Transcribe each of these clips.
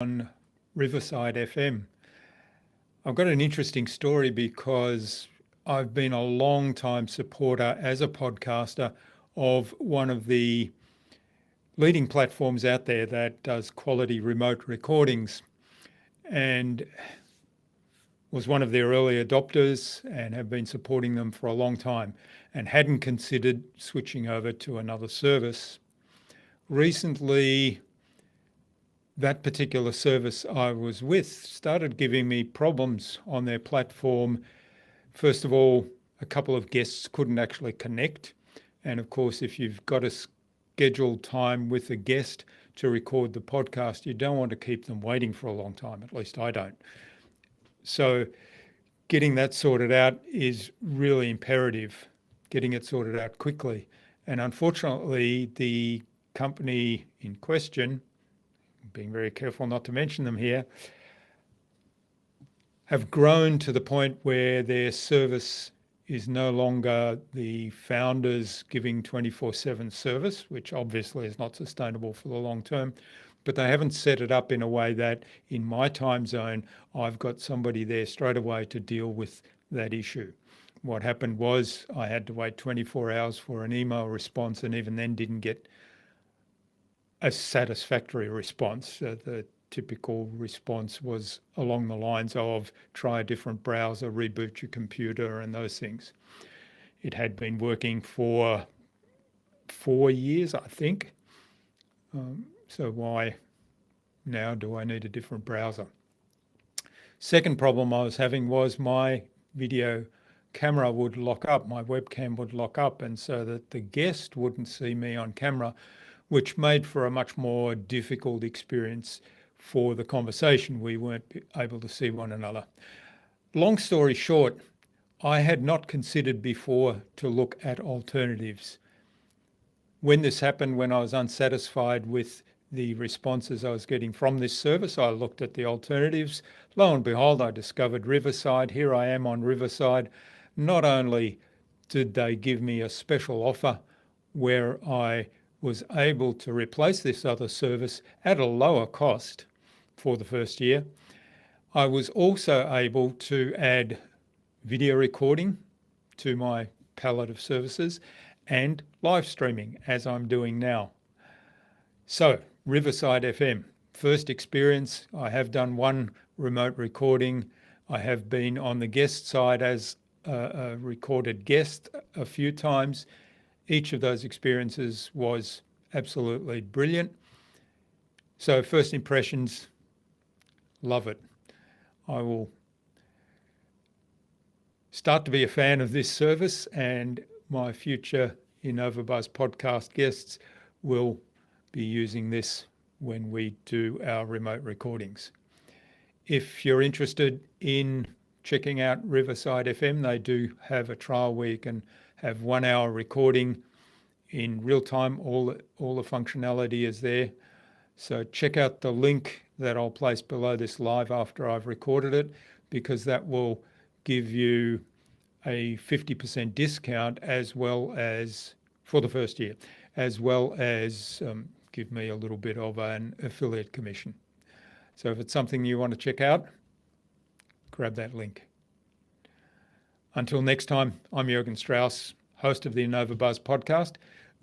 on Riverside FM. I've got an interesting story because I've been a long time supporter as a podcaster of one of the leading platforms out there that does quality remote recordings, and was one of their early adopters and have been supporting them for a long time and hadn't considered switching over to another service. Recently, that particular service I was with started giving me problems on their platform. First of all, a couple of guests couldn't actually connect. And of course, if you've got a scheduled time with a guest to record the podcast, you don't want to keep them waiting for a long time. At least I don't. So getting that sorted out is really imperative, getting it sorted out quickly. And unfortunately, the company in question, being very careful not to mention them here, have grown to the point where their service is no longer the founders giving 24/7 service, which obviously is not sustainable for the long term, but they haven't set it up in a way that in my time zone, I've got somebody there straight away to deal with that issue. What happened was I had to wait 24 hours for an email response, and even then didn't get a satisfactory response. The typical response was along the lines of try a different browser, reboot your computer, and those things. It had been working for 4 years, I think. So why now do I need a different browser? Second problem I was having was my video camera would lock up, my webcam would lock up, and so that the guest wouldn't see me on camera, which made for a much more difficult experience for the conversation. We weren't able to see one another. Long story short, I had not considered before to look at alternatives. When this happened, when I was unsatisfied with the responses I was getting from this service, I looked at the alternatives. Lo and behold, I discovered Riverside. Here I am on Riverside. Not only did they give me a special offer where I was able to replace this other service at a lower cost for the first year, I was also able to add video recording to my palette of services and live streaming, as I'm doing now. So, Riverside FM, first experience. I have done one remote recording. I have been on the guest side as a recorded guest a few times. Each of those experiences was absolutely brilliant. So first impressions, love it. I will start to be a fan of this service, and my future Innovabiz podcast guests will be using this when we do our remote recordings. If you're interested in checking out Riverside FM, they do have a trial where you can have 1 hour recording in real time. All the functionality is there. So check out the link that I'll place below this live after I've recorded it, because that will give you a 50% discount, as well as for the first year, as well as give me a little bit of an affiliate commission. So if it's something you want to check out, grab that link. Until next time, I'm Jürgen Strauss, host of the Innovabiz podcast.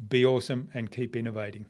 Be awesome and keep innovating.